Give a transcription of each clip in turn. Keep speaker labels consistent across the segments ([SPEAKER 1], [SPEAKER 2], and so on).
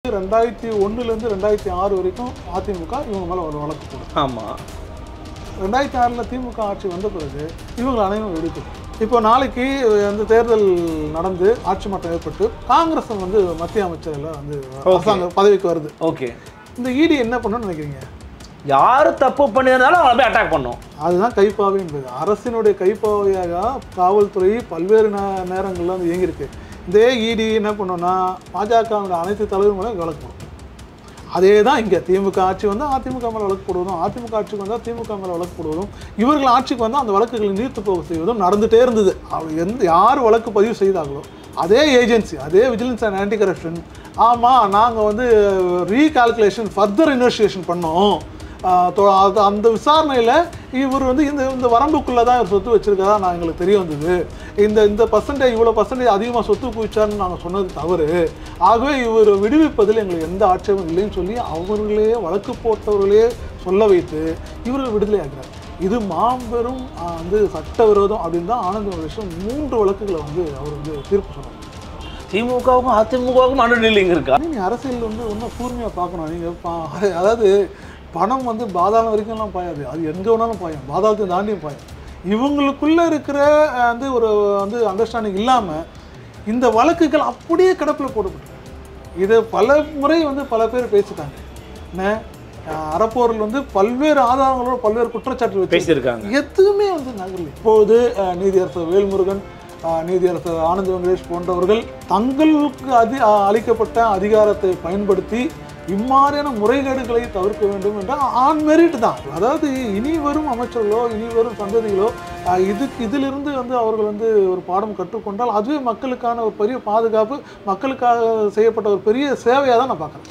[SPEAKER 1] 2001லேருந்து 2006 வரைக்கும் அதிமுக இவங்க மேலே ஒரு வழக்கு போடும்.
[SPEAKER 2] ஆமாம்.
[SPEAKER 1] 2006 திமுக ஆட்சி வந்த பிறகு இவங்க அனைவரும் எடுக்கும். இப்போ நாளைக்கு வந்து தேர்தல் நடந்து ஆட்சி மாற்றம் ஏற்பட்டு காங்கிரஸ் வந்து மத்திய அமைச்சரில் வந்து அரசாங்க பதவிக்கு வருது.
[SPEAKER 2] ஓகே,
[SPEAKER 1] இந்த இடி என்ன பண்ணணும்னு நினைக்கிறீங்க?
[SPEAKER 2] யார் தப்பு பண்ணியிருந்தாலும் அவங்களை போய் அட்டாக் பண்ணும்.
[SPEAKER 1] அதுதான் கைப்பாவை என்பது. அரசினுடைய கைப்பாவையாக காவல்துறை பல்வேறு நேரங்களில் வந்து இயங்கியிருக்கு. இதே இடி என்ன பண்ணோம்னா பாஜக அனைத்து தலைவர் மேலே வழக்கு போடும். அதே தான் இங்கே திமுக ஆட்சி வந்து அதிமுக மேலே வழக்கு போடுவதும், அதிமுக ஆட்சிக்கு வந்தால் திமுக மேலே வழக்கு போடுவதும், இவர்கள் ஆட்சிக்கு வந்தால் அந்த வழக்குகளை நீர்த்து போக செய்வதும் நடந்துகிட்டே இருந்தது. யார் வழக்கு பதிவு செய்தாங்களோ அதே ஏஜென்சி, அதே விஜிலன்ஸ் அண்ட் ஆன்டி கரப்ஷன், ஆமாம் நாங்கள் வந்து ரீகால்குலேஷன் ஃபர்தர் இன்வெஸ்டிகேஷன் பண்ணோம், அந்த விசாரணையில் இவர் வந்து இந்த வரம்புக்குள்ளே தான் இவர் சொத்து வச்சுருக்கதா நான் எங்களுக்கு தெரிய வந்தது, இந்த பர்சன்டேஜ் இவ்வளோ பர்சன்டேஜ் அதிகமாக சொத்து குவிச்சார்னு நாங்கள் சொன்னது தவறு, ஆகவே இவர் விடுவிப்பதில் எங்களுக்கு எந்த ஆட்சேபம் இல்லைன்னு சொல்லி அவர்களே வழக்கு போட்டவர்களே சொல்ல வைத்து இவர்கள் விடுதலை ஆகிறார். இது மாபெரும் வந்து சட்டவிரோதம் அப்படின்னு தான் ஆனந்த் வெங்கடேஷன் 3 வழக்குகளை வந்து அவர் வந்து தீர்ப்பு சொன்னார்.
[SPEAKER 2] திமுகவுக்கும் அதிமுகவுக்கும் அண்டர்டீலிங் இருக்கா?
[SPEAKER 1] நீங்கள் அரசியல் வந்து இன்னும் கூர்மையாக பார்க்கணும். நீங்கள் அதாவது பணம் வந்து பாதாளம் வரைக்கும்லாம் பாயாது, அது எங்கே வேணாலும் பாயும், பாதாளத்தை தாண்டியும் பாயும். இவங்களுக்குள்ளே இருக்கிற வந்து ஒரு வந்து அண்டர்ஸ்டாண்டிங் இல்லாமல் இந்த வழக்குகள் அப்படியே கிடப்பில் போடப்பட்டிருக்கு. இதை பல முறை வந்து பல பேர் பேசிட்டாங்க. என்ன அறப்போரில் வந்து பல்வேறு ஆதாரங்களோட பல்வேறு குற்றச்சாட்டு
[SPEAKER 2] பேசியிருக்காங்க,
[SPEAKER 1] எதுவுமே வந்து நகரில். இப்போது நீதியரசர் வேல்முருகன், நீதியரசர் ஆனந்த் வெங்கடேஷ் போன்றவர்கள் தங்களுக்கு அளிக்கப்பட்ட அதிகாரத்தை பயன்படுத்தி இம்மாதிரியான முறைகேடுகளை தவிர்க்க வேண்டும் என்ற ஆன் மெரிட் தான். அதாவது இனி வரும் அமைச்சர்களோ இனி வரும் சந்ததிகளோ இதிலிருந்து வந்து அவர்கள் வந்து ஒரு பாடம் கற்றுக்கொண்டால் அதுவே மக்களுக்கான ஒரு பெரிய பாதுகாப்பு, மக்களுக்காக செய்யப்பட்ட ஒரு பெரிய சேவையாக தான் நான் பார்க்குறேன்.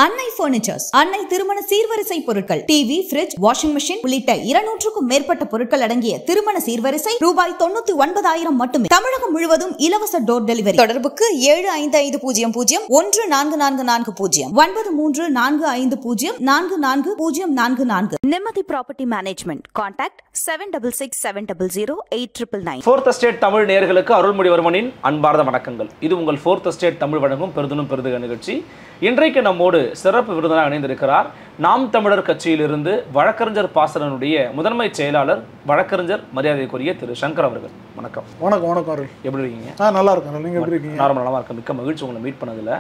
[SPEAKER 3] அன்னை பர்னிச்சர்ஸ், அன்னை திருமண சீர்வரிசை பொருட்கள், டிவி, ஃபிரிட்ஜ், வாஷிங் மெஷின் உள்ளிட்ட 200க்கும் மேற்பட்ட பொருட்கள் அடங்கிய திருமண சீர்வரிசை ரூபாய் 99,000 மட்டுமே. தமிழகம் முழுவதும் இலவச டோர் டெலிவரி. தொடர்புக்கு 7550144440 9345044044. நிம்மதி property management. Contact 7667008999.
[SPEAKER 2] Fourth estate Tamil நேயர்களுக்கு அருள்மொழிவர்மனின் அன்பார்ந்த வணக்கங்கள். இது உங்கள் ஃபோர்த் எஸ்டேட் தமிழ் வழங்கும் பெருதுனும் பெருதுக நிகழ்ச்சி. இன்றைக்கு நம்மோடு சிறப்பு விருந்தினராக இணைந்திருக்கிறார் நாம் தமிழர் கட்சியிலிருந்து வழக்கறிஞர் பாசனனுடைய முதன்மை செயலாளர் வழக்கறிஞர் மரியாதைக்குரிய திரு சங்கர் அவர்கள். வணக்கம்.
[SPEAKER 1] வணக்கம். வணக்கம் அருள்,
[SPEAKER 2] எப்படி இருக்கீங்க?
[SPEAKER 1] நல்லா இருக்கேன். நீங்கள் எப்படி இருக்கீங்க?
[SPEAKER 2] நார்மல் நல்லா இருக்கேன். மிக்க மகிழ்ச்சி உங்களை மீட் பண்ணதில்.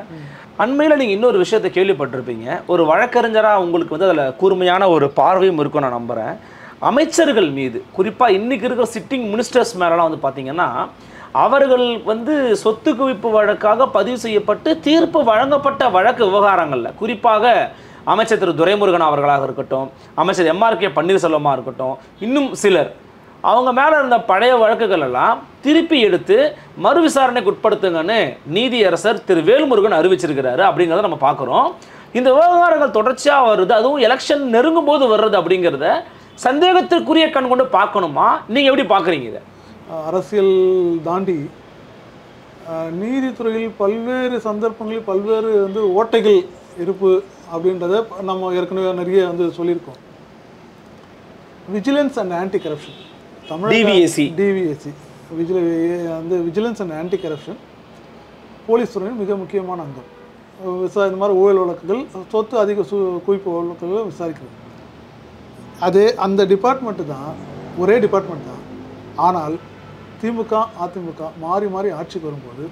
[SPEAKER 2] அண்மையில் நீங்கள் இன்னொரு விஷயத்தை கேள்விப்பட்டிருப்பீங்க. ஒரு வழக்கறிஞராக உங்களுக்கு வந்து அதில் கூர்மையான ஒரு பார்வையும் இருக்கும் நான் நம்புகிறேன். அமைச்சர்கள் மீது குறிப்பாக இன்றைக்கி இருக்கிற சிட்டிங் மினிஸ்டர்ஸ் மேலெலாம் வந்து பார்த்தீங்கன்னா அவர்கள் வந்து சொத்து குவிப்பு வழக்காக பதிவு செய்யப்பட்டு தீர்ப்பு வழங்கப்பட்ட வழக்கு விவகாரங்களில் குறிப்பாக அமைச்சர் திரு துரைமுருகன் அவர்களாக இருக்கட்டும், அமைச்சர் MRK பன்னீர்செல்வமாக இருக்கட்டும், இன்னும் சிலர் அவங்க மேலே இருந்த பழைய வழக்குகள் எல்லாம் திருப்பி எடுத்து மறு விசாரணைக்கு உட்படுத்துங்கன்னு நீதியரசர் திரு வேல்முருகன் அறிவிச்சிருக்கிறாரு அப்படிங்கிறத நம்ம பார்க்குறோம். இந்த விவகாரங்கள் தொடர்ச்சியாக வருது, அதுவும் எலெக்ஷன் நெருங்கும் போது வர்றது அப்படிங்கிறத சந்தேகத்திற்குரிய கண் கொண்டு பார்க்கணுமா? நீங்கள் எப்படி பார்க்குறீங்க இதை?
[SPEAKER 1] அரசியல் தாண்டி நீதித்துறையில் பல்வேறு சந்தர்ப்பங்களில் பல்வேறு வந்து ஓட்டைகள் இருப்பு அப்படின்றத நம்ம ஏற்கனவே நிறைய வந்து சொல்லியிருக்கோம். Vigilance and anti corruption, Tamil TVSC வந்து vigilance and anti corruption police துறையின் மிக முக்கியமான அங்கம். இந்த மாதிரி ஊழல் வழக்குகள், சொத்து அதிக குவிப்பு வழக்குகளை விசாரிக்கிறது. அதே அந்த டிபார்ட்மெண்ட்டு தான், ஒரே டிபார்ட்மெண்ட் தான். ஆனால் திமுக அதிமுக மாறி மாறி ஆட்சிக்கு வரும்போது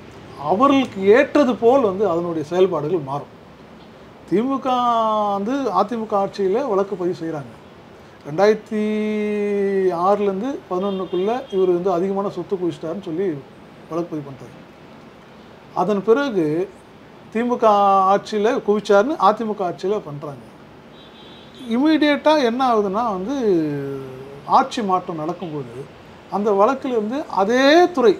[SPEAKER 1] அவர்களுக்கு ஏற்றது போல் வந்து அதனுடைய செயல்பாடுகள் மாறும். திமுக வந்து அதிமுக ஆட்சியில் வழக்கு பதிவு செய்கிறாங்க. 2006லேருந்து 2011க்குள்ளே இவர் வந்து அதிகமான சொத்து குவிச்சிட்டாருன்னு சொல்லி வழக்கு பதிவு பண்ணுறாரு. அதன் பிறகு திமுக ஆட்சியில் குவிச்சாருன்னு அதிமுக ஆட்சியில் பண்ணுறாங்க. இமீடியட்டாக என்ன ஆகுதுன்னா வந்து ஆட்சி மாற்றம் நடக்கும்போது அந்த வழக்கில் வந்து அதே துறை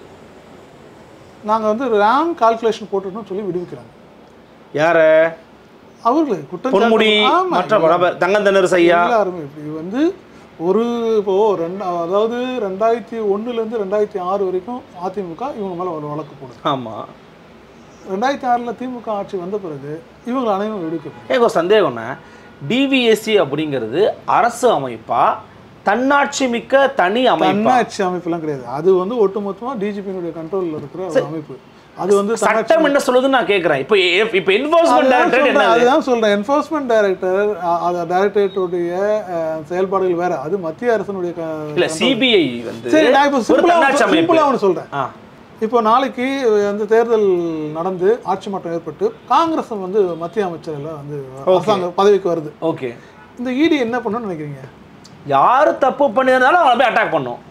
[SPEAKER 1] நாங்கள் வந்து ரேங்க் கால்குலேஷன் போட்டுட்டோம்னு சொல்லி விடுவிக்கிறாங்க.
[SPEAKER 2] யார? அவர்கள் குற்றச்சாட்டு
[SPEAKER 1] எல்லாருமே இப்படி வந்து ஒரு இப்போது அதாவது 2001லேருந்து 2006 வரைக்கும் அதிமுக இவங்க மேலே ஒரு வழக்கு போடுது.
[SPEAKER 2] ஆமாம்.
[SPEAKER 1] 2006 திமுக ஆட்சி வந்த பிறகு இவங்க அனைவரும் விடுவிக்கப்படும்.
[SPEAKER 2] எனக்கு ஒரு சந்தேகம்னா, டிவிஎஸ்சி அப்படிங்கிறது அரசு அமைப்பா தன்னாட்சி மிக்க தனி அமைப்பு.
[SPEAKER 1] தன்னாட்சி அமைப்புலாம் கிடையாது. அது வந்து ஒட்டுமொத்தமாக டிஜிபியினுடைய கண்ட்ரோலில் இருக்கிற ஒரு அமைப்பு. அது வந்து
[SPEAKER 2] சட்டம் என்ன சொல்லுதுன்னு நான் கேட்குறேன். இப்போ என்ஃபோர்ஸ்மெண்ட் டைரக்டர் என்ன?
[SPEAKER 1] அதுதான் சொல்கிறேன். என்ஃபோர்ஸ்மெண்ட் டைரக்டர் டைரக்டரேட்டுடைய செயல்பாடுகள் வேற. அது மத்திய அரசனுடைய
[SPEAKER 2] இல்லை, சிபிஐ வந்து.
[SPEAKER 1] சரி, நான் இப்போ சிம்பிளாக ஒன்று சொல்கிறேன். இப்போ நாளைக்கு வந்து தேர்தல் நடந்து ஆட்சி மாற்றம் ஏற்பட்டு காங்கிரஸ் வந்து மத்திய அமைச்சர்கள் வந்து அரசாங்க பதவிக்கு வருது.
[SPEAKER 2] ஓகே,
[SPEAKER 1] இந்த இடி என்ன பண்ணணும்னு நினைக்கிறீங்க?
[SPEAKER 2] யார் தப்பு பண்ணியிருந்தாலும் அவங்களை போய் அட்டாக் பண்ணும்.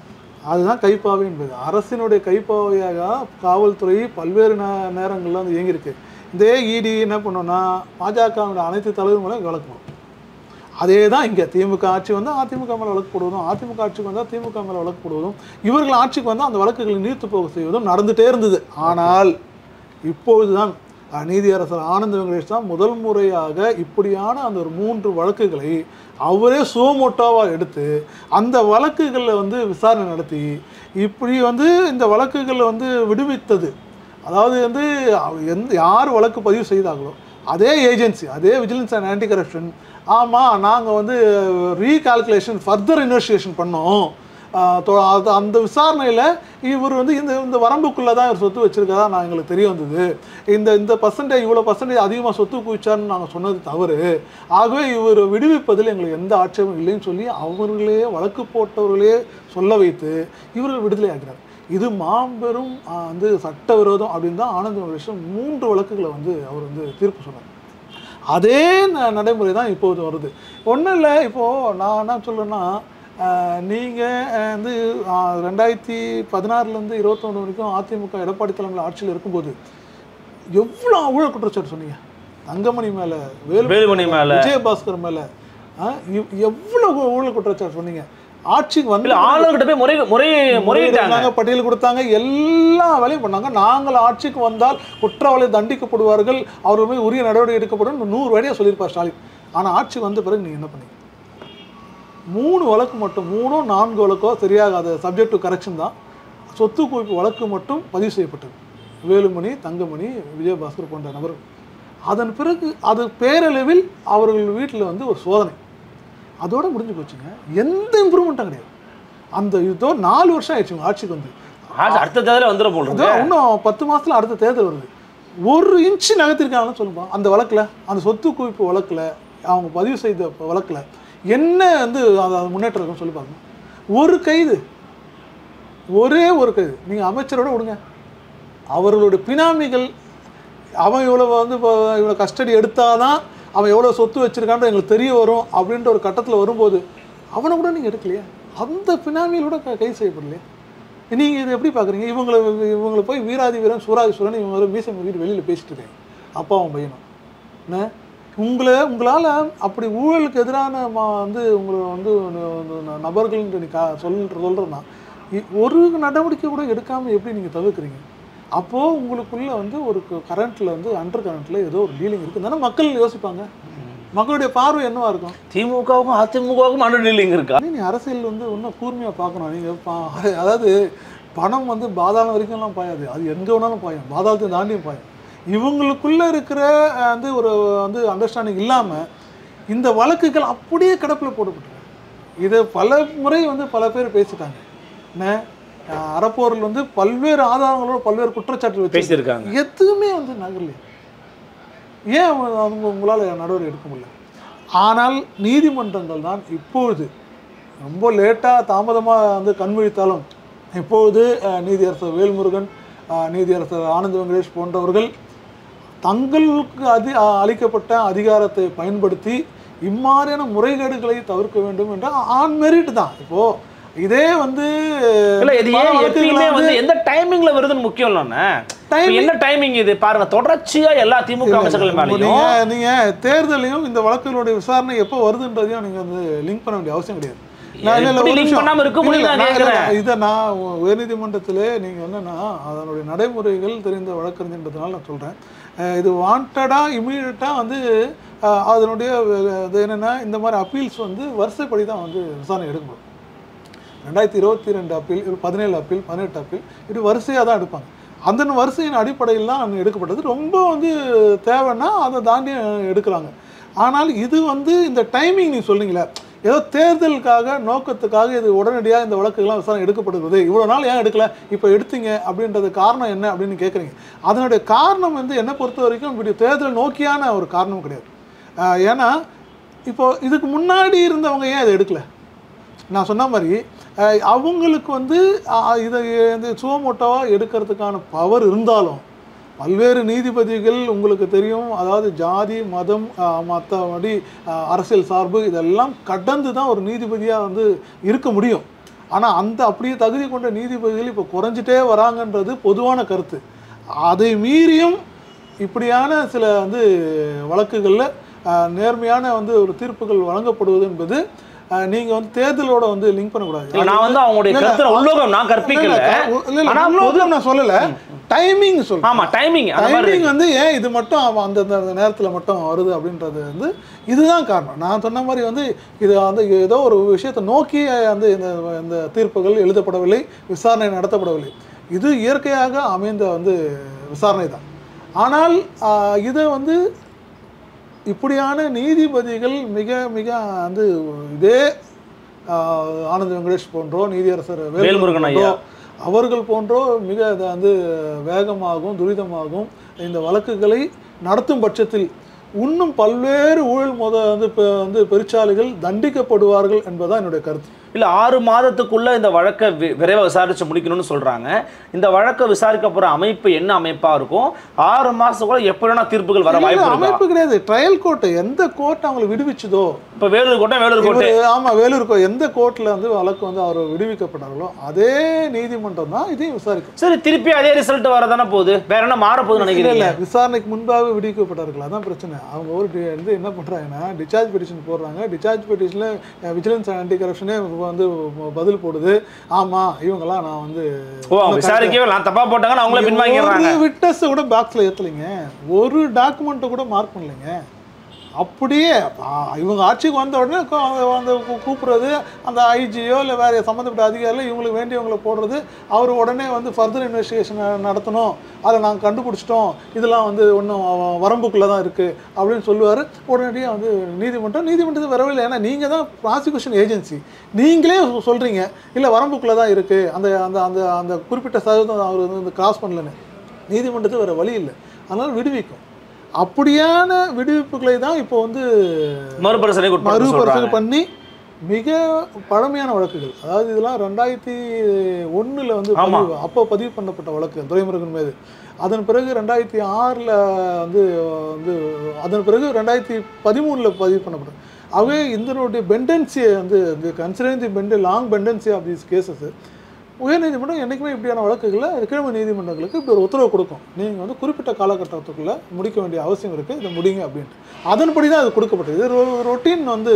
[SPEAKER 1] அதுதான் கைப்பாவை என்பது. அரசினுடைய கைப்பாவையாக காவல்துறை பல்வேறு நேரங்களில் வந்து இயங்கியிருக்கு. இதே இடி என்ன பண்ணோன்னா பாஜகவுடைய அனைத்து தலைவர் மேலே வழக்கு போடும். அதே தான் இங்கே திமுக ஆட்சி வந்தால் அதிமுக மேலே வழக்கு போடுவதும், அதிமுக ஆட்சிக்கு வந்தால் திமுக மேலே வழக்கு போடுவதும், இவர்கள் ஆட்சிக்கு வந்தால் அந்த வழக்குகளை நீர்த்து போக செய்வதும் நடந்துகிட்டே இருந்தது. ஆனால் இப்பொழுது தான் நீதியரசர் ஆனந்த் வெங்கடேஷ் தான் முதல் முறையாக இப்படியான அந்த ஒரு 3 வழக்குகளை அவரே சுமோட்டோவாக எடுத்து அந்த வழக்குகளில் வந்து விசாரணை நடத்தி இப்படி வந்து இந்த வழக்குகளை வந்து விடுவித்தது. அதாவது வந்து யார் வழக்கு பதிவு செய்தாங்களோ அதே ஏஜென்சி, அதே விஜிலன்ஸ் அண்ட் ஆன்டி கரப்ஷன், ஆமாம் நாங்கள் வந்து ரீகால்குலேஷன் ஃபர்தர் இன்வெஸ்டிகேஷன் பண்ணோம், அந்த விசாரணையில் இவர் வந்து இந்த வரம்புக்குள்ளே தான் இவர் சொத்து வச்சுருக்கதா நான் எங்களுக்கு தெரிய வந்தது, இந்த பர்சன்டேஜ் இவ்வளோ பர்சன்டேஜ் அதிகமாக சொத்து குவிச்சார்னு நாங்கள் சொன்னது தவறு, ஆகவே இவர் விடுவிப்பதில் எங்களுக்கு எந்த ஆட்சேபம் இல்லைன்னு சொல்லி அவர்களே வழக்கு போட்டவர்களே சொல்ல வைத்து இவர்கள் விடுதலை ஆகிறார். இது மாபெரும் வந்து சட்டவிரோதம் அப்படின்னு தான் ஆனந்த் வெங்கடேஷ் 3 வழக்குகளை வந்து அவர் வந்து தீர்ப்பு சொன்னார். அதே நடைமுறை தான் இப்போது வருது. ஒன்றும் இல்லை, இப்போது நான் என்ன சொல்கிறேன்னா, நீங்கள் வந்து 2016 21 வரைக்கும் அதிமுக எடப்பாடி தலைமையில் ஆட்சியில் இருக்கும்போது எவ்வளோ ஊழல் குற்றச்சாட்டு சொன்னீங்க. தங்கமணி மேலே, வேலுமணி மேலே, விஜயபாஸ்கர் மேலே எவ்வளோ ஊழல் குற்றச்சாட்டு சொன்னீங்க. ஆட்சிக்கு வந்து
[SPEAKER 2] ஆளுநர்கிட்ட போய் முறையிட்டாங்க,
[SPEAKER 1] பட்டியல் கொடுத்தாங்க, எல்லா வேலையும் பண்ணாங்க. நாங்கள் ஆட்சிக்கு வந்தால் குற்றவாளிகள் தண்டிக்கப்படுவார்கள், அவர்கள் மீது உரிய நடவடிக்கை எடுக்கப்படும் 100 வேலையாக சொல்லியிருப்பார் ஸ்டாலின். ஆனால் ஆட்சி வந்த பிறகு நீங்கள் என்ன பண்ணீங்க? 3 வழக்கு மட்டும், 3 4 வழக்கோ சரியாகாத சப்ஜெக்ட் டு கரெக்ஷன் தான். சொத்து குவிப்பு வழக்கு மட்டும் பதிவு செய்யப்பட்டது. வேலுமணி, தங்கமணி, விஜயபாஸ்கர் போன்ற நபர்கள். அதன் பிறகு அது பேரளவில் அவர்கள் வீட்டில் வந்து ஒரு சோதனை, அதோட முடிஞ்சு போச்சுங்க. எந்த இம்ப்ரூவ்மெண்ட்டும் கிடையாது. அந்த இதோ 4 வருஷம் ஆயிடுச்சு ஆட்சிக்கு வந்து.
[SPEAKER 2] அடுத்த தேர்தல் வந்துட போடுறது,
[SPEAKER 1] இன்னும் 10 மாதத்தில் அடுத்த தேர்தல் வருது. 1 இன்ச்சு நகர்த்திருக்காங்கன்னு சொல்லுப்பா. அந்த வழக்கில், அந்த சொத்து குவிப்பு வழக்கில், அவங்க பதிவு செய்த வழக்கில் என்ன வந்து அது முன்னேற்றம் இருக்குன்னு சொல்லி பாருங்க. ஒரு கைது, ஒரே ஒரு கைது. நீங்கள் அமைச்சரோட விடுங்க, அவர்களுடைய பினாமிகள் அவன் இவ்வளோ வந்து இவ்வளோ கஸ்டடி எடுத்தாதான் அவன் எவ்வளோ சொத்து வச்சுருக்கான்னு எங்களுக்கு தெரிய வரும் அப்படின்ற ஒரு கட்டத்தில் வரும்போது அவனை கூட நீங்கள் எடுக்கலையே, அந்த பினாமிகளோட கைது செய்யப்படலையே. நீங்கள் இதை எப்படி பார்க்குறீங்க? இவங்களை போய் வீராதி வீரன் சூராதி சூரன் இவங்க மீசை மூடிட்டு வெளியில் பேசிட்டு இருக்காங்க, அப்பாவும் பையனும். என்ன உங்களால் அப்படி ஊழலுக்கு எதிரான வந்து உங்களை வந்து நபர்கள் நீ சொல்கிறேன்னா ஒரு நடவடிக்கை கூட எடுக்காமல் எப்படி நீங்கள் தவிர்க்கிறீங்க? அப்போது உங்களுக்குள்ளே வந்து ஒரு கரண்ட்டில் வந்து அண்டர் கரண்ட்டில் ஏதோ ஒரு டீலிங் இருக்குது தானே மக்கள் யோசிப்பாங்க. மக்களுடைய பார்வை என்னவா இருக்கும்?
[SPEAKER 2] திமுகவுக்கும் அதிமுகவுக்கும் அண்டர் டீலிங் இருக்கா?
[SPEAKER 1] நீங்கள் அரசியல் வந்து இன்னும் கூர்மையாக பார்க்கணும். நீங்கள் அதாவது பணம் வந்து பாதாளம் வரைக்கும்லாம் பாயாது, அது எங்கே வேணாலும் பாயும், பாதாளத்தை தாண்டியும் பாயும். இவங்களுக்குள்ளே இருக்கிற வந்து ஒரு வந்து அண்டர்ஸ்டாண்டிங் இல்லாமல் இந்த வழக்குகள் அப்படியே கிடப்பில் போடப்பட்டிருக்கு. இதை பல முறை வந்து பல பேர் பேசிட்டாங்க. என்ன அறப்போரில் வந்து பல்வேறு ஆதாரங்களோட பல்வேறு குற்றச்சாட்டு
[SPEAKER 2] பேசியிருக்காங்க,
[SPEAKER 1] எதுவுமே வந்து நகரலையே. ஏன் அவங்க உங்களால் நடவடிக்கை எடுக்க முடியல? ஆனால் நீதிமன்றங்கள் தான் இப்பொழுது ரொம்ப லேட்டாக தாமதமாக வந்து கண்விழித்தாலும் இப்பொழுது நீதியரசர் வேல்முருகன், நீதியரசர் ஆனந்த் வெங்கடேஷ் போன்றவர்கள் தங்களுக்கு அளிக்கப்பட்ட அதிகாரத்தை பயன்படுத்தி இம்மாதிரியான முறைகேடுகளை தவிர்க்க வேண்டும் என்ற ஆன் மெரிட் தான். இப்போது இதே வந்து
[SPEAKER 2] எந்த டைமிங்ல வருதுன்னு முக்கியம் இல்லைன்னா என்ன டைமிங் இது பாருங்க. தொடர்ச்சியா எல்லா திமுக அமைச்சர்கள் மேலயும்
[SPEAKER 1] நீங்க தேர்தலையும் இந்த வழக்குகளுடைய விசாரணை எப்போ வருதுன்றதையும் நீங்க வந்து லிங்க் பண்ண வேண்டிய அவசியம் கிடையாது. இதை நான் உயர்நீதிமன்றத்திலே நீங்க என்னன்னா அதனுடைய நடைமுறைகள் தெரிந்த வழக்கறிஞன்றதுனால நான் சொல்றேன். இது வாண்டடா இமீடியட்டா வந்து அதனுடைய என்னன்னா இந்த மாதிரி அப்பீல்ஸ் வந்து வரிசைப்படி தான் வந்து விசாரணை எடுக்கணும். 2022 அப்பீல், 17 அப்பீல், 18 அப்பீல், இது வரிசையாக தான் எடுப்பாங்க. அந்த வரிசையின் அடிப்படையில் தான் எடுக்கப்பட்டது. ரொம்ப வந்து தேவைன்னா அதை தாண்டி எடுக்கிறாங்க. ஆனால் இது வந்து இந்த டைமிங் நீ சொன்னீங்களே, ஏதோ தேர்தலுக்காக நோக்கத்துக்காக இது உடனடியாக இந்த வழக்குகள்லாம் விசாரணை எடுக்கப்படுகிறது, இவ்வளோ நாள் ஏன் எடுக்கல இப்போ எடுத்தீங்க அப்படின்றது காரணம் என்ன அப்படின்னு கேட்குறீங்க. அதனுடைய காரணம் வந்து என்னை பொறுத்த வரைக்கும் இப்படி தேர்தல் நோக்கியான ஒரு காரணம் கிடையாது. ஏன்னா இப்போ இதுக்கு முன்னாடி இருந்தவங்க ஏன் அதை எடுக்கல? நான் சொன்ன மாதிரி அவங்களுக்கு வந்து இதை சுவமோட்டோவாக எடுக்கிறதுக்கான பவர் இருந்தாலும் பல்வேறு நீதிபதிகள் உங்களுக்கு தெரியும், அதாவது ஜாதி மதம் மற்றபடி அரசியல் சார்பு இதெல்லாம் கடந்து தான் ஒரு நீதிபதியாக வந்து இருக்க முடியும். ஆனால் அந்த அப்படியே தகுதி கொண்ட நீதிபதிகள் இப்போ குறைஞ்சிட்டே வராங்கன்றது பொதுவான கருத்து. அதை மீறியும் இப்படியான சில வந்து வழக்குகளில் நேர்மையான வந்து ஒரு தீர்ப்புகள் வழங்கப்படுவது என்பது நீங்க வந்து தேர்தலோட வந்து லிங்க் பண்ணக்கூடாது.
[SPEAKER 2] நான் வந்து அவங்களுடைய கருத்துல உலோகம் நான் கற்பிக்கல,
[SPEAKER 1] ஆனா உலோகம் நான் சொல்லல, டைமிங் சொல்றேன்.
[SPEAKER 2] ஆமா, டைமிங்
[SPEAKER 1] வந்து ஏன் இது மட்டும் அந்த நேரத்துல மட்டும் வருது அப்படின்றது வந்து இதுதான் காரணம். நான் சொன்ன மாதிரி வந்து இது வந்து ஏதோ ஒரு விஷயத்தை நோக்கி வந்து இந்த தீர்ப்புகள் எழுதப்படவில்லை, விசாரணை நடத்தப்படவில்லை. இது இயற்கையாக அமைந்த வந்து விசாரணை தான். ஆனால் இதை வந்து இப்படியான நீதிபதிகள் மிக மிக வந்து இதே ஆனந்த் வெங்கடேஷ் போன்றோ நீதியரசர் வேல்முருகன் ஐயா அவர்கள் போன்றோ மிக வந்து வேகமாகவும் துரிதமாகவும் இந்த வழக்குகளை நடத்தும் பட்சத்தில் இன்னும் பல்வேறு ஊழல் வந்து பெருச்சாளிகள் தண்டிக்கப்படுவார்கள் என்பதுதான் என்னுடைய கருத்து.
[SPEAKER 2] இல்லை 6 மாதத்துக்குள்ள இந்த வழக்கை விரைவாக விசாரிச்சு முடிக்கணும்னு சொல்றாங்க. இந்த வழக்கை விசாரிக்க போற அமைப்பு என்ன அமைப்பா இருக்கும்? 6 மாசத்துக்குள்ள எப்படி வேணா தீர்ப்புகள் வர வாய்ப்பு இருக்கு?
[SPEAKER 1] அமைப்பு கிடையாது, ட்ரையல் கோர்ட். எந்த கோர்ட் அவங்களை விடுவிச்சதோ,
[SPEAKER 2] இப்போ வேலூர் கோர்ட்,
[SPEAKER 1] ஆமா வேலூர் கோர்ட், எந்த கோர்ட்ல வந்து வழக்கு வந்து அவர் விடுவிக்கப்பட்டார்களோ அதே நீதிமன்றம் தான் இதையும் விசாரிக்கும்.
[SPEAKER 2] சரி, திருப்பி அதே ரிசல்ட் வரதானே போகுது, வேற என்ன மாற போகுதுன்னு நினைக்கிறீங்க?
[SPEAKER 1] இல்லை, விசாரணைக்கு முன்பாக விடுவிக்கப்பட்டார்கள், அதான் பிரச்சனை. அவங்க ஒரு வந்து என்ன பண்றாங்கன்னா டிஸ்சார்ஜ் பெட்டிஷன் போடுறாங்க. டிஸ்சார்ஜ் பெட்டிஷன்ல விஜிலன்ஸ் ஆன்டி கரப்ஷனே வந்து பதில் போடுது, ஆமா இவங்கெல்லாம் நான் வந்து
[SPEAKER 2] விசாரிக்கவே நான் தப்பா போட்டாங்க, அவங்களே பின்வாங்கிடுறாங்க.
[SPEAKER 1] ஒரு விட்னஸ் கூட பாக்ஸ்ல ஏத்தலைங்க, ஒரு டாக்குமெண்ட் கூட மார்க் பண்ணலைங்க. அப்படியே இவங்க ஆட்சிக்கு வந்த உடனே அந்த கூப்பிடுறது, அந்த ஐஜியோ இல்லை வேறு சம்மந்தப்பட்ட அதிகாரிகள் இவங்களுக்கு வேண்டியவங்களை போடுறது, அவர் உடனே வந்து ஃபர்தர் இன்வெஸ்டிகேஷன் நடத்தணும், அதை நாங்கள் கண்டுபிடிச்சிட்டோம், இதெல்லாம் வந்து ஒன்றும் வரம்புக்குள்ளே தான் இருக்குது அப்படின்னு சொல்லுவார். உடனடியாக வந்து நீதிமன்றத்தை வரவில்லை. ஏன்னா நீங்கள் தான் ப்ராசிக்யூஷன் ஏஜென்சி, நீங்களே சொல்கிறீங்க இல்லை வரம்புக்குள்ளே தான் இருக்குது, அந்த அந்த அந்த அந்த குறிப்பிட்ட சதவீதம் அவர் வந்து கிராஸ் பண்ணலன்னு. நீதிமன்றத்துக்கு வேறு வழி இல்லை, அதனால் விடுவிக்கும். அப்படியான விடுவிப்புகளை தான் இப்போ வந்து மறுபரிசீலனை பண்ணி மிக பழமையான வழக்குகள், அதாவது இதெல்லாம் 2001 வந்து அப்போ பதிவு பண்ணப்பட்ட வழக்கு துரைமுருகன் மீது. அதன் பிறகு 2006 வந்து அதன் பிறகு 2013 பதிவு பண்ணப்பட்டது. ஆகவே இதனுடைய பெண்டன்சியை வந்து considering the long pendency of these cases உயர்நீதிமன்றம் என்றைக்குமே இப்படியான வழக்குகளில் கீழமை நீதிமன்றங்களுக்கு இப்படி ஒரு உத்தரவு கொடுக்கும், நீங்கள் வந்து குறிப்பிட்ட காலகட்டத்துக்குள்ளே முடிக்க வேண்டிய அவசியம் இருக்குது, இதை முடிங்க அப்படின்ட்டு. அதன்படி தான் அது கொடுக்கப்பட்டது. இது ரொட்டீன் வந்து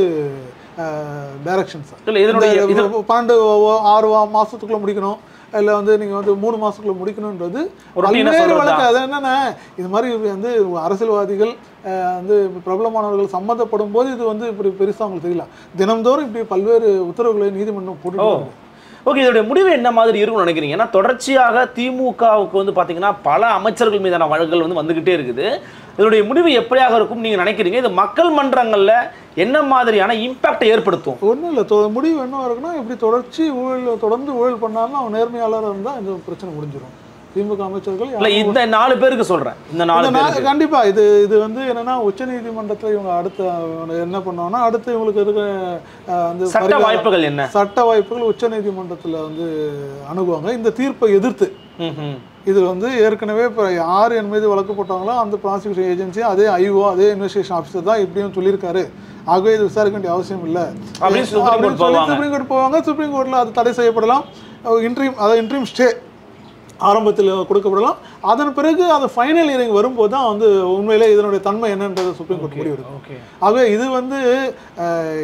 [SPEAKER 1] டைரக்ஷன்ஸ். இதனுடைய 6 மாதத்துக்குள்ளே முடிக்கணும், இல்லை வந்து நீங்கள் வந்து 3 மாதத்துக்குள்ளே முடிக்கணுன்றது பல்வேறு வழக்கு. அது என்னென்னா இது மாதிரி வந்து அரசியல்வாதிகள் வந்து பிரபலமானவர்கள் சம்மந்தப்படும் போது இது வந்து இப்படி பெருசாக அவங்களுக்கு தெரியல. தினம்தோறும் இப்படி பல்வேறு உத்தரவுகளை நீதிமன்றம் போட்டு.
[SPEAKER 2] ஓகே, இதோடைய முடிவு என்ன மாதிரி இருக்கும்னு நினைக்கிறீங்க? ஏன்னா தொடர்ச்சியாக திமுகவுக்கு வந்து பார்த்தீங்கன்னா பல அமைச்சர்கள் மீதான வழக்குகள் வந்து வந்துகிட்டே இருக்குது. இதனுடைய முடிவு எப்படியாக இருக்கும் நீங்கள் நினைக்கிறீங்க? இது மக்கள் மன்றங்களில் என்ன மாதிரியான இம்பாக்டை ஏற்படுத்தும்?
[SPEAKER 1] ஒன்றும் இல்லை, முடிவு என்ன இருக்குன்னா இப்படி தொடர்ந்து ஊழல் பண்ணாமல் அவன் நேர்மையாளராக இருந்தால் இந்த பிரச்சனை முடிஞ்சிடும். திமுக அமைச்சர்கள்
[SPEAKER 2] இல்லை, இந்த 4 பேருக்கு சொல்கிறேன், இந்த 4 பேருக்கு
[SPEAKER 1] கண்டிப்பாக இது வந்து என்னென்னா உச்சநீதிமன்றத்தில் இவங்க அடுத்த என்ன பண்ணுவாங்கன்னா அடுத்து இவங்களுக்கு இருக்க வந்து
[SPEAKER 2] சட்ட வாய்ப்புகள் என்ன
[SPEAKER 1] சட்ட வாய்ப்புகள் உச்சநீதிமன்றத்தில் வந்து அணுகுவாங்க. இந்த தீர்ப்பை எதிர்த்து இது வந்து ஏற்கனவே இப்போ யார் என் மீது வழக்கு போட்டாங்களோ அந்த ப்ராசிக்யூஷன் ஏஜென்சி அதே ஐஓ அதே இன்வெஸ்டிகேஷன் ஆஃபீஸர் தான் இப்படியும் சொல்லியிருக்காரு, ஆகவே இது விசாரிக்க வேண்டிய அவசியம் இல்லை
[SPEAKER 2] அப்படின்னு
[SPEAKER 1] சுப்ரீம் கோர்ட் போவாங்க. சுப்ரீம் கோர்ட்டில் அது தடை செய்யப்படலாம், இன்ட்ரீம் ஸ்டே ஆரம்பத்தில் கொடுக்கப்படலாம். அதன் பிறகு அது ஃபைனல் ஹியரிங் வரும்போது தான் வந்து உண்மையிலே இதனுடைய தன்மை என்னன்றது சுப்ரீம் கோர்ட் முடிவெடுக்கும். ஆகவே இது வந்து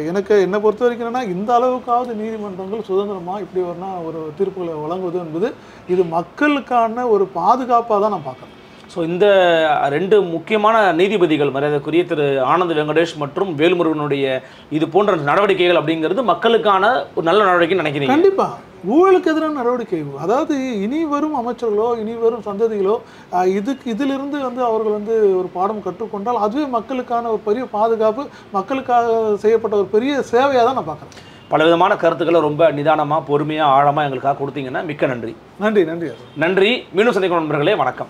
[SPEAKER 1] என்னை பொறுத்த வரைக்கும் என்னன்னா இந்த அளவுக்காவது நீதிமன்றங்கள் சுதந்திரமாக இப்படி ஒரு தீர்ப்புகளை வழங்குவது என்பது இது மக்களுக்கான ஒரு பாதுகாப்பாக தான் நான் பார்க்குறேன்.
[SPEAKER 2] ஸோ இந்த 2 முக்கியமான நீதிபதிகள் மரியாதைக்குரிய திரு ஆனந்த் வெங்கடேஷ் மற்றும் வேல்முருகனுடைய இது போன்ற நடவடிக்கைகள் அப்படிங்கிறது மக்களுக்கான ஒரு நல்ல நடவடிக்கைன்னு நினைக்கிறீங்க?
[SPEAKER 1] கண்டிப்பாக ஊழலுக்கு எதிரான நடவடிக்கை. அதாவது இனி வரும் அமைச்சர்களோ இனி வரும் சந்ததிகளோ இதிலிருந்து அவர்கள் ஒரு பாடம் கற்றுக்கொண்டால் அதுவே மக்களுக்கான ஒரு பெரிய பாதுகாப்பு, மக்களுக்காக செய்யப்பட்ட ஒரு பெரிய சேவையாக தான் நான் பார்க்குறேன்.
[SPEAKER 2] பலவிதமான கருத்துக்களை ரொம்ப நிதானமாக பொறுமையாக ஆழமாக எங்களுக்காக கொடுத்தீங்கன்னா மிக்க நன்றி.
[SPEAKER 1] நன்றி நன்றி
[SPEAKER 2] நன்றி. மீண்டும் சந்திக்கும் நண்பர்களே, வணக்கம்.